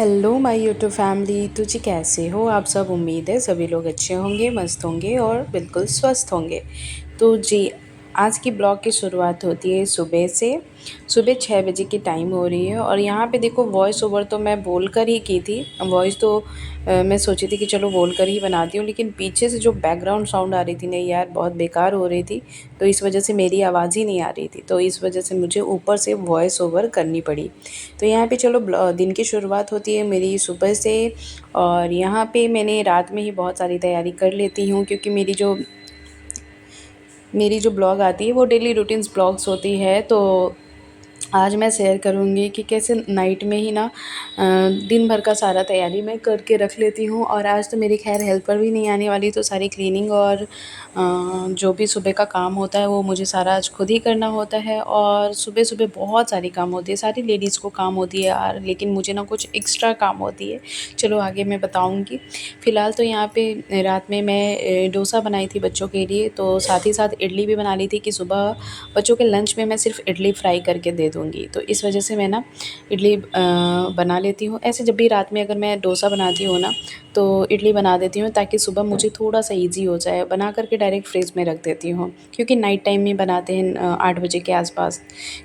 Hello my YouTube family. तो जी कैसे हो आप सब? उम्मीद है सभी लोग अच्छे होंगे, मस्त होंगे और बिल्कुल स्वस्थ होंगे। तो जी आज की ब्लॉग की शुरुआत होती है सुबह से। सुबह 6 बजे की टाइम हो रही है और यहाँ पे देखो वॉइस ओवर तो मैं बोल कर ही की थी। वॉइस तो मैं सोची थी कि चलो बोल कर ही बनाती हूँ, लेकिन पीछे से जो बैकग्राउंड साउंड आ रही थी ना यार, बहुत बेकार हो रही थी। तो इस वजह से मेरी आवाज़ ही नहीं आ रही थी, तो इस वजह से मुझे ऊपर से वॉइस ओवर करनी पड़ी। तो यहाँ पे चलो दिन की शुरुआत होती है मेरी सुबह से। और यहाँ पे मैंने रात में ही बहुत सारी तैयारी कर लेती हूँ, क्योंकि मेरी जो ब्लॉग आती है वो डेली रूटीन्स ब्लॉग्स होती है। तो आज मैं शेयर करूँगी कि कैसे नाइट में ही ना दिन भर का सारा तैयारी मैं करके रख लेती हूँ। और आज तो मेरी खैर हेल्पर भी नहीं आने वाली, तो सारी क्लीनिंग और जो भी सुबह का काम होता है वो मुझे सारा आज खुद ही करना होता है। और सुबह-सुबह बहुत सारी काम होती है, सारी लेडीज़ को काम होती है यार, लेकिन मुझे ना कुछ एक्स्ट्रा काम होती है। चलो आगे मैं बताऊँगी। फ़िलहाल तो यहाँ पे रात में मैं डोसा बनाई थी बच्चों के लिए, तो साथ ही साथ इडली भी बना ली थी कि सुबह बच्चों के लंच में मैं सिर्फ इडली फ्राई करके दे दूँगी। तो इस वजह से मैं ना इडली बना लेती हूँ। ऐसे जब भी रात में अगर मैं डोसा बनाती हूँ ना, तो इडली बना देती हूँ ताकि सुबह मुझे थोड़ा-सा ईज़ी हो जाए। बना कर के डायरेक्ट फ्रिज में रख देती हूँ, क्योंकि नाइट टाइम में बनाते हैं 8 बजे के आस-पास।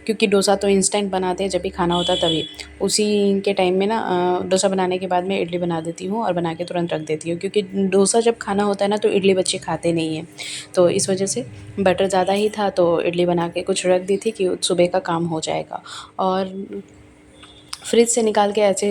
क्योंकि डोसा तो इंस्टेंट बनाते हैं, जब भी खाना होता है तभी। उसी के टाइम में ना डोसा बनाने के बाद मैं इडली बना देती हूँ और बना के तुरंत रख देती हूँ, क्योंकि डोसा जब खाना होता है ना तो इडली बच्चे खाते नहीं हैं। तो इस वजह से बटर ज़्यादा ही था, तो इडली बना के कुछ रख दी थी कि सुबह का काम हो जाएगा। और फ्रिज से निकाल के ऐसे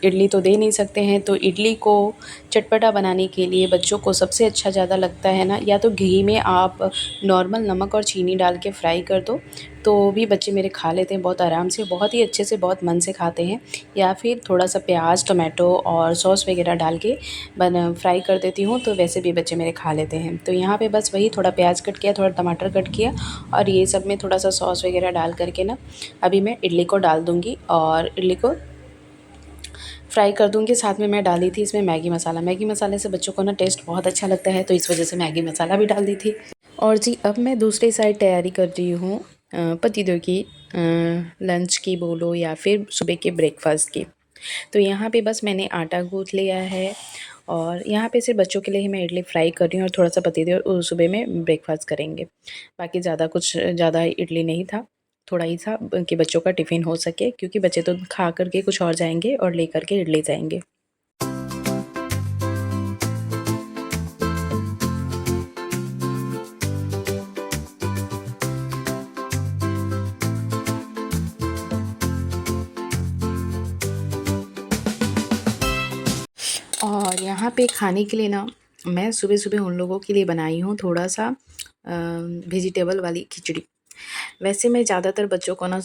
इडली तो दे नहीं सकते हैं, तो इडली को चटपटा बनाने के लिए बच्चों को सबसे अच्छा ज़्यादा लगता है ना, या तो घी में आप नॉर्मल नमक और चीनी डाल के फ्राई कर दो, तो भी बच्चे मेरे खा लेते हैं बहुत आराम से, बहुत ही अच्छे से, बहुत मन से खाते हैं। या फिर थोड़ा-सा प्याज, टोमेटो और सॉस वगैरह डाल के फ्राई कर देती हूँ, तो वैसे भी बच्चे मेरे खा लेते हैं। तो यहाँ पे बस वही थोड़ा प्याज कट किया, थोड़ा टमाटर कट किया और ये सब में थोड़ा-सा सॉस वगैरह डाल कर के ना अभी मैं इडली को डाल दूँगी और इडली को फ्राई कर दूँगी। साथ में मैं डाली थी इसमें मैगी मसाला। मैगी मसाले से बच्चों को ना टेस्ट बहुत अच्छा लगता है, तो इस वजह से मैगी मसाला भी डाल दी थी। और जी अब मैं दूसरी साइड तैयारी कर रही हूँ पतिदेव की लंच की बोलो या फिर सुबह के ब्रेकफ़ास्ट की। तो यहाँ पे बस मैंने आटा गूँथ लिया है और यहाँ पे सिर्फ बच्चों के लिए ही मैं इडली फ्राई कर रही हूँ, और थोड़ा-सा पतिदेव सुबह में ब्रेकफ़ास्ट करेंगे। बाकी ज़्यादा इडली नहीं था, थोड़ा ही था कि बच्चों का टिफ़िन हो सके, क्योंकि बच्चे तो खा कर के कुछ और जाएँगे और लेकर के इडली जाएँगे। और यहाँ पे खाने के लिए ना मैं सुबह-सुबह उन लोगों के लिए बनाई हूँ थोड़ा-सा वेजिटेबल वाली खिचड़ी। वैसे मैं ज़्यादातर बच्चों को ना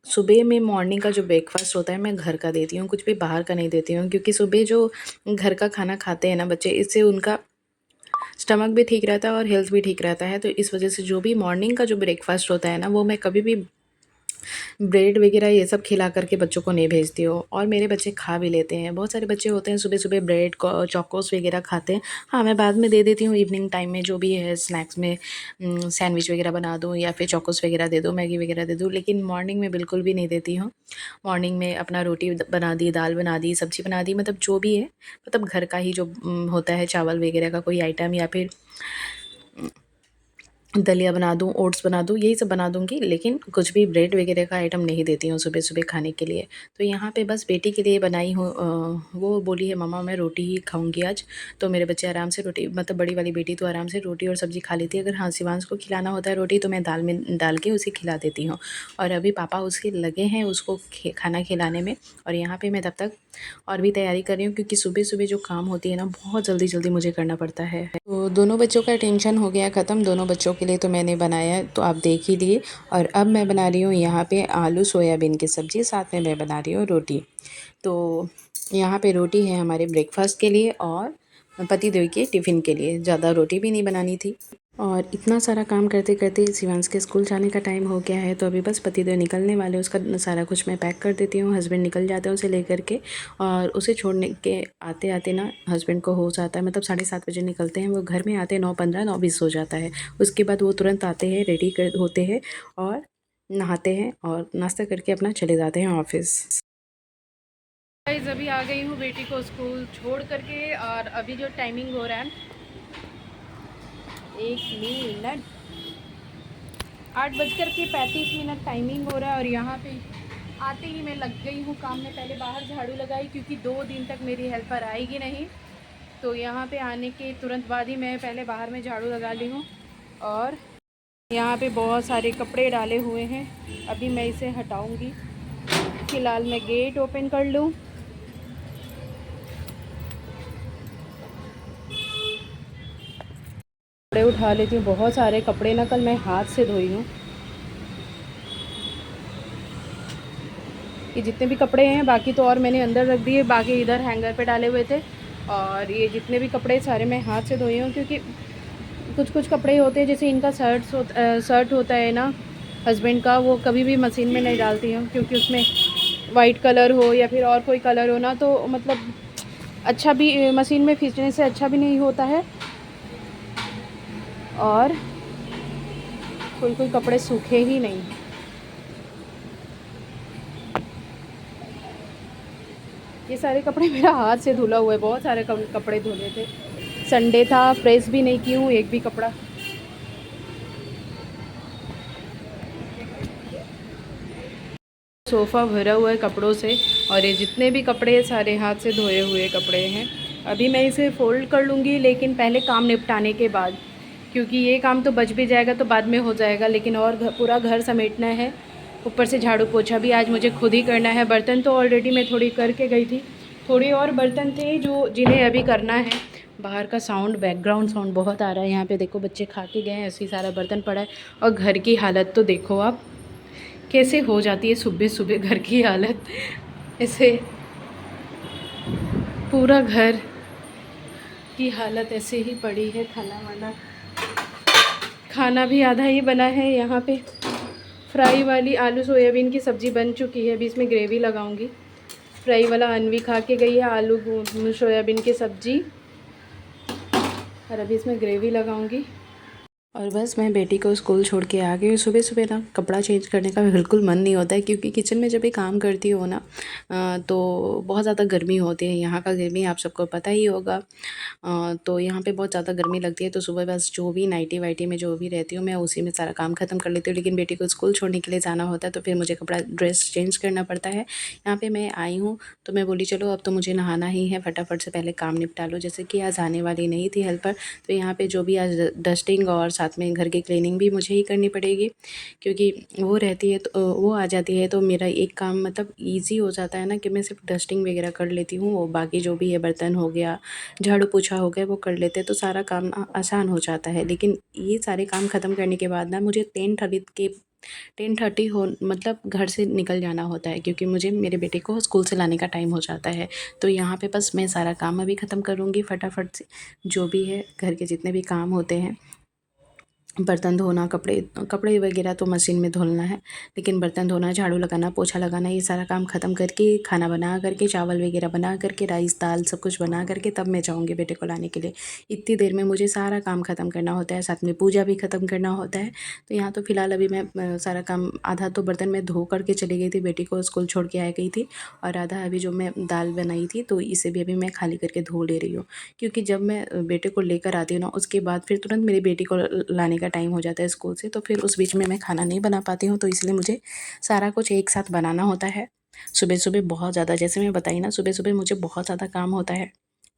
सुबह में मॉर्निंग का जो ब्रेकफ़ास्ट होता है मैं घर का देती हूँ, कुछ भी बाहर का नहीं देती हूँ, क्योंकि सुबह जो घर का खाना खाते हैं ना बच्चे, इससे उनका स्टमक भी ठीक रहता है और हेल्थ भी ठीक रहता है। तो इस वजह से जो भी मॉर्निंग का जो ब्रेकफ़ास्ट होता है ना, वो मैं कभी भी ब्रेड वगैरह ये सब खिला करके बच्चों को नहीं भेजती हूँ, और मेरे बच्चे खा भी लेते हैं। बहुत सारे बच्चे होते हैं सुबह-सुबह ब्रेड को चोकोस वगैरह खाते हैं। हाँ, मैं बाद में दे देती हूँ इवनिंग टाइम में, जो भी है स्नैक्स में सैंडविच वगैरह बना दूँ या फिर चोकोस वगैरह दे दूँ, मैगी वगैरह दे दूँ, लेकिन मॉर्निंग में बिल्कुल भी नहीं देती हूँ। मॉर्निंग में अपना रोटी बना दी, दाल बना दी, सब्ज़ी बना दी, मतलब जो भी है, मतलब घर का ही जो होता है, चावल वगैरह का कोई आइटम या फिर दलिया बना दूँ, ओट्स बना दूँ, यही सब बना दूँगी, लेकिन कुछ भी ब्रेड वगैरह का आइटम नहीं देती हूँ सुबह-सुबह खाने के लिए। तो यहाँ पे बस बेटी के लिए बनाई हूँ वो बोली है मम्मा मैं रोटी ही खाऊँगी आज। तो मेरे बच्चे आराम से रोटी, मतलब बड़ी वाली बेटी तो आराम से रोटी और सब्ज़ी खा लेती है। अगर हाँ, शिवांश को खिलाना होता है रोटी, तो मैं दाल में डाल के उसे खिला देती हूँ। और अभी पापा उसके लगे हैं उसको खाना खिलाने में, और यहाँ पे मैं तब तक और भी तैयारी कर रही हूँ, क्योंकि सुबह-सुबह जो काम होती है ना, बहुत जल्दी-जल्दी मुझे करना पड़ता है। तो दोनों बच्चों का टेंशन हो गया ख़त्म। दोनों बच्चों के लिए तो मैंने बनाया, तो आप देख ही लिए। और अब मैं बना रही हूँ यहाँ पे आलू सोयाबीन की सब्ज़ी, साथ में मैं बना रही हूँ रोटी। तो यहाँ पे रोटी है हमारे ब्रेकफ़ास्ट के लिए और पतिदेव के टिफ़िन के लिए। ज़्यादा रोटी भी नहीं बनानी थी। और इतना सारा काम करते-करते शिवांश के स्कूल जाने का टाइम हो गया है, तो अभी बस पतिदेव निकलने वाले, उसका सारा कुछ मैं पैक कर देती हूँ। हस्बैंड निकल जाते हैं उसे लेकर के, और उसे छोड़ने के आते-आते ना हस्बैंड को हो जाता है, मतलब 7:30 बजे निकलते हैं वो, घर में आते 9:15 9:20 हो जाता है। उसके बाद वो तुरंत आते हैं, रेडी कर होते हैं और नहाते हैं और नाश्ता करके अपना चले जाते हैं ऑफ़िस। गाइस अभी आ गई हूँ बेटी को स्कूल छोड़ करके, और अभी जो टाइमिंग हो रहा है 1 मिनट 8:35 टाइमिंग हो रहा है। और यहाँ पे आते ही मैं लग गई हूँ काम में। पहले बाहर झाड़ू लगाई क्योंकि 2 दिन तक मेरी हेल्पर आएगी नहीं, तो यहाँ पे आने के तुरंत बाद ही मैं पहले बाहर में झाड़ू लगा ली हूँ। और यहाँ पे बहुत सारे कपड़े डाले हुए हैं, अभी मैं इसे हटाऊँगी। फ़िलहाल मैं गेट ओपन कर लूँ। कपड़े उठा लेती हूँ, बहुत सारे कपड़े ना कल मैं हाथ से धोई हूँ। ये जितने भी कपड़े हैं, बाकी तो और मैंने अंदर रख दिए, बाकी इधर हैंगर पे डाले हुए थे। और ये जितने भी कपड़े सारे मैं हाथ से धोई हूँ, क्योंकि कुछ कुछ कपड़े होते हैं जैसे इनका शर्ट होता है ना हस्बैंड का, वो कभी भी मशीन में नहीं डालती हूँ, क्योंकि उसमें वाइट कलर हो या फिर और कोई कलर हो ना, तो मतलब अच्छा भी मशीन में खींचने से अच्छा भी नहीं होता है, और कोई कोई कपड़े सूखे ही नहीं। ये सारे कपड़े मेरा हाथ से धुला हुआ है, बहुत सारे कपड़े धुले थे। संडे था, प्रेस भी नहीं की हूँ एक भी कपड़ा। सोफ़ा भरा हुआ है कपड़ों से, और ये जितने भी कपड़े हैं सारे हाथ से धोए हुए कपड़े हैं। अभी मैं इसे फ़ोल्ड कर लूँगी, लेकिन पहले काम निपटाने के बाद, क्योंकि ये काम तो बच भी जाएगा तो बाद में हो जाएगा, लेकिन और पूरा घर समेटना है। ऊपर से झाड़ू पोछा भी आज मुझे खुद ही करना है। बर्तन तो ऑलरेडी मैं थोड़ी करके गई थी, थोड़ी और बर्तन थे जो जिन्हें अभी करना है। बाहर का बैकग्राउंड साउंड बहुत आ रहा है। यहाँ पे देखो बच्चे खा के गए हैं, ऐसे ही सारा बर्तन पड़ा है। और घर की हालत तो देखो आप कैसे हो जाती है सुबह सुबह, घर की हालत ऐसे, पूरा घर की हालत ऐसे ही पड़ी है। खाना भी आधा ही बना है। यहाँ पे फ्राई वाली आलू सोयाबीन की सब्ज़ी बन चुकी है, अभी इसमें ग्रेवी लगाऊंगी। फ्राई वाला अनवी खा के गई है आलू सोयाबीन की सब्ज़ी, और अभी इसमें ग्रेवी लगाऊंगी। और बस मैं बेटी को स्कूल छोड़ के आ गई। सुबह सुबह ना कपड़ा चेंज करने का बिल्कुल मन नहीं होता है, क्योंकि किचन में जब भी काम करती हो ना तो बहुत ज़्यादा गर्मी होती है। यहाँ का गर्मी आप सबको पता ही होगा। तो यहाँ पे बहुत ज़्यादा गर्मी लगती है, तो सुबह बस जो भी नाइटी वाइटी में जो भी रहती हूँ मैं उसी में सारा काम ख़त्म कर लेती हूँ। लेकिन बेटी को स्कूल छोड़ने के लिए जाना होता है, तो फिर मुझे ड्रेस चेंज करना पड़ता है। यहाँ पर मैं आई हूँ तो मैं बोली चलो अब तो मुझे नहाना ही है, फटाफट से पहले काम निपटा लो। जैसे कि आज आने वाली नहीं थी हेल्पर, तो यहाँ पे जो भी आज डस्टिंग और साथ में घर की क्लीनिंग भी मुझे ही करनी पड़ेगी, क्योंकि वो रहती है तो वो आ जाती है तो मेरा एक काम मतलब ईज़ी हो जाता है ना, कि मैं सिर्फ डस्टिंग वगैरह कर लेती हूँ, वो बाकी जो भी है बर्तन हो गया, झाड़ू पोछा हो गया, वो कर लेते हैं तो सारा काम आसान हो जाता है। लेकिन ये सारे काम ख़त्म करने के बाद ना मुझे 10:30 हो मतलब घर से निकल जाना होता है, क्योंकि मुझे मेरे बेटे को स्कूल से लाने का टाइम हो जाता है। तो यहाँ पे बस मैं सारा काम अभी ख़त्म करूँगी फटाफट से, जो भी है घर के जितने भी काम होते हैं, बर्तन धोना, कपड़े वगैरह तो मशीन में धुलना है, लेकिन बर्तन धोना, झाड़ू लगाना, पोछा लगाना, ये सारा काम ख़त्म करके, खाना बना करके, चावल वगैरह बना करके, राइस दाल सब कुछ बना करके तब मैं जाऊँगी बेटे को लाने के लिए। इतनी देर में मुझे सारा काम ख़त्म करना होता है, साथ में पूजा भी ख़त्म करना होता है। तो यहाँ तो फ़िलहाल अभी मैं सारा काम, आधा तो बर्तन मैं धो करके चली गई थी, बेटी को स्कूल छोड़ के आ गई थी, और आधा अभी जो मैं दाल बनाई थी तो इसे भी अभी मैं खाली करके धो ले रही हूँ। क्योंकि जब मैं बेटे को लेकर आती हूँ ना, उसके बाद फिर तुरंत मेरी बेटी को लाने का टाइम हो जाता है स्कूल से, तो फिर उस बीच में मैं खाना नहीं बना पाती हूँ, तो इसलिए मुझे सारा कुछ एक साथ बनाना होता है। सुबह सुबह बहुत ज़्यादा, जैसे मैं बताई ना, सुबह सुबह मुझे बहुत ज़्यादा काम होता है।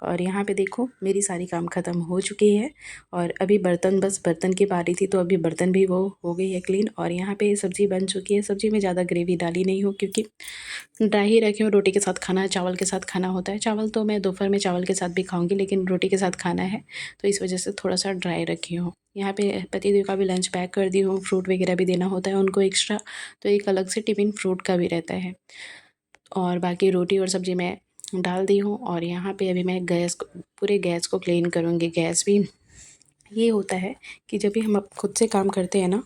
और यहाँ पे देखो मेरी सारी काम ख़त्म हो चुकी है, और अभी बस बर्तन की बारी थी, तो अभी बर्तन भी वो हो गई है क्लीन। और यहाँ पे सब्ज़ी बन चुकी है। सब्ज़ी में ज़्यादा ग्रेवी डाली नहीं हूँ, क्योंकि ड्राई ही रखी हूँ। रोटी के साथ खाना है, चावल के साथ खाना होता है। चावल तो मैं दोपहर में चावल के साथ भी खाऊंगी, लेकिन रोटी के साथ खाना है तो इस वजह से थोड़ा सा ड्राई रखी हूँ। यहाँ पे पतिदेव का भी लंच पैक कर दी हूँ, फ्रूट वगैरह भी देना होता है उनको एक्स्ट्रा, तो एक अलग से टिफ़िन फ्रूट का भी रहता है। और बाकी रोटी और सब्ज़ी मैं डाल दी हूँ। और यहाँ पे अभी मैं पूरे गैस को क्लीन करूँगी। गैस भी ये होता है कि जब भी हम खुद से काम करते हैं ना,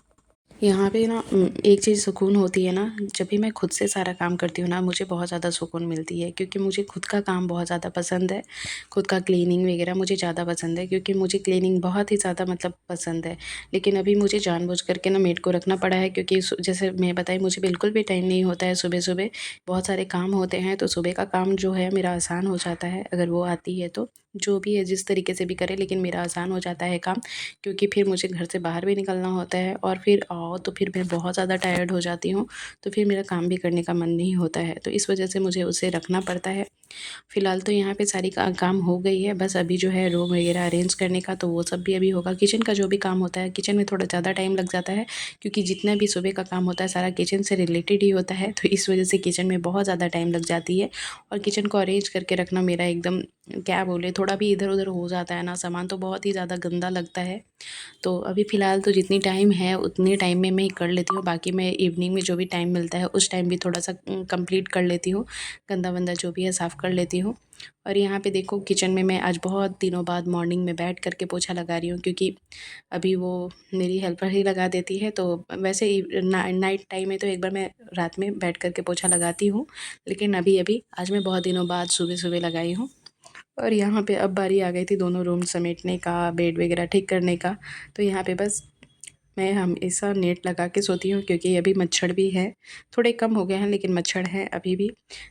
यहाँ पे ना एक चीज़ सुकून होती है ना, जब भी मैं खुद से सारा काम करती हूँ ना, मुझे बहुत ज़्यादा सुकून मिलती है क्योंकि मुझे खुद का काम बहुत ज़्यादा पसंद है। खुद का क्लीनिंग वगैरह मुझे ज़्यादा पसंद है क्योंकि मुझे क्लीनिंग बहुत ही ज़्यादा मतलब पसंद है। लेकिन अभी मुझे जानबूझ कर के ना मेड को रखना पड़ा है क्योंकि जैसे मैं बताई, मुझे बिल्कुल भी टाइम नहीं होता है सुबह-सुबह। बहुत सारे काम होते हैं, तो सुबह का काम जो है मेरा आसान हो जाता है अगर वो आती है तो। जो भी है जिस तरीके से भी करे, लेकिन मेरा आसान हो जाता है काम, क्योंकि फिर मुझे घर से बाहर भी निकलना होता है और फिर आओ तो फिर मैं बहुत ज़्यादा टायर्ड हो जाती हूँ, तो फिर मेरा काम भी करने का मन नहीं होता है, तो इस वजह से मुझे उसे रखना पड़ता है। फ़िलहाल तो यहाँ पे सारी काम हो गई है, बस अभी जो है रूम वगैरह अरेंज करने का तो वो सब भी अभी होगा। किचन का जो भी काम होता है, किचन में थोड़ा ज़्यादा टाइम लग जाता है क्योंकि जितना भी सुबह का काम होता है सारा किचन से रिलेटेड ही होता है, तो इस वजह से किचन में बहुत ज़्यादा टाइम लग जाती है। और किचन को अरेंज करके रखना मेरा एकदम, क्या बोले, थोड़ा भी इधर-उधर हो जाता है ना सामान, तो बहुत ही ज़्यादा गंदा लगता है। तो अभी फ़िलहाल तो जितनी टाइम है उतने टाइम में मैं कर लेती हूँ, बाकी मैं इवनिंग में जो भी टाइम मिलता है उस टाइम भी थोड़ा-सा कंप्लीट कर लेती हूँ, गंदा-वंदा जो भी है साफ़ कर लेती हूँ। और यहाँ पे देखो किचन में मैं आज बहुत दिनों बाद मॉर्निंग में बैठ कर के पोछा लगा रही हूँ क्योंकि अभी वो मेरी हेल्पर ही लगा देती है, तो वैसे ही नाइट टाइम में तो एक बार मैं रात में बैठ कर के पोछा लगाती हूँ, लेकिन अभी-अभी आज मैं बहुत दिनों बाद सुबह-सुबह लगाई हूँ। और यहाँ पे अब बारी आ गई थी दोनों रूम समेटने का, बेड वगैरह ठीक करने का। तो यहाँ पे बस मैं हमेशा नेट लगा के सोती हूँ क्योंकि अभी मच्छर भी है, थोड़े कम हो गए हैं लेकिन मच्छर हैं अभी भी।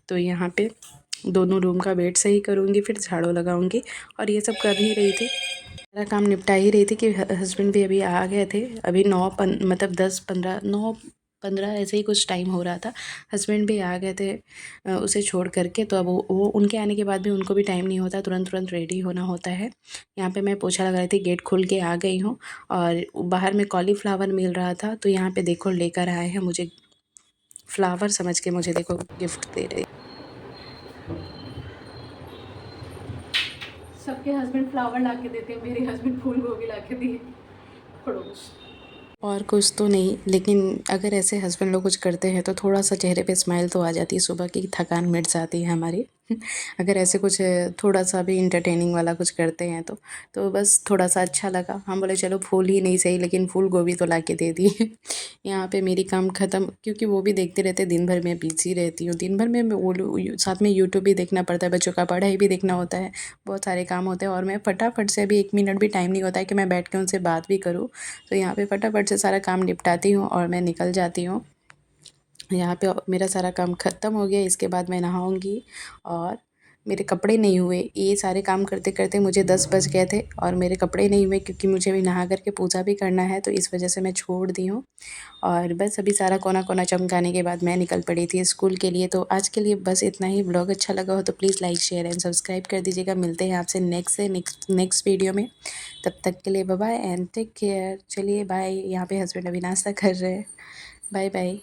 तो यहाँ पे दोनों रूम का बेड सही करूँगी, फिर झाड़ू लगाऊँगी और ये सब कर ही रही थी। सारा काम निपटा ही रही थी कि हस्बैंड भी अभी आ गए थे। अभी 10-15 9-15 ऐसे ही कुछ टाइम हो रहा था। हस्बैंड भी आ गए थे उसे छोड़ कर के, तो अब वो उनके आने के बाद भी उनको भी टाइम नहीं होता, तुरंत-तुरंत रेडी होना होता है। यहाँ पे मैं पोछा लगा रही थी, गेट खोल के आ गई हूँ और बाहर में कॉलीफ्लावर मिल रहा था, तो यहाँ पे देखो लेकर आए हैं मुझे, फ्लावर समझ के मुझे देखो गिफ्ट दे रहे। सबके हस्बैंड फ्लावर ला के देते हैं, मेरे हस्बैंड फूल गोभी ला के दिए। खड़ूस। और कुछ तो नहीं, लेकिन अगर ऐसे हस्बैंड लोग कुछ करते हैं तो थोड़ा-सा चेहरे पे स्माइल तो आ जाती है, सुबह की थकान मिट जाती है हमारी। अगर ऐसे कुछ थोड़ा-सा भी एंटरटेनिंग वाला कुछ करते हैं तो बस थोड़ा-सा अच्छा लगा। हम बोले चलो फूल ही नहीं सही लेकिन फूल गोभी तो ला के दे दिए। यहाँ पे मेरी काम ख़त्म, क्योंकि वो भी देखते रहते, दिन भर मैं बिज़ी रहती हूँ। दिन भर में मैं वो साथ में यूट्यूब भी देखना पड़ता है, बच्चों का पढ़ाई भी देखना होता है, बहुत सारे काम होते हैं और मैं फटाफट से अभी 1 मिनट भी टाइम नहीं होता है कि मैं बैठ के उनसे बात भी करूँ। तो यहाँ पे फटाफट से सारा काम निपटाती हूँ और मैं निकल जाती हूँ। यहाँ पे मेरा सारा काम ख़त्म हो गया, इसके बाद मैं नहाऊँगी और मेरे कपड़े नहीं हुए। ये सारे काम करते-करते मुझे 10 बज गए थे और मेरे कपड़े नहीं हुए क्योंकि मुझे भी नहा कर के पूजा भी करना है, तो इस वजह से मैं छोड़ दी हूँ। और बस अभी सारा कोना-कोना चमकाने के बाद मैं निकल पड़ी थी स्कूल के लिए। तो आज के लिए बस इतना ही। व्लॉग अच्छा लगा हो तो please like, share and subscribe कर दीजिएगा। मिलते हैं आपसे नेक्स्ट वीडियो में। तब तक के लिए bye bye and take care. चलिए बाय। यहाँ पे हस्बैंड अभी नाश्ता कर रहे हैं। Bye bye.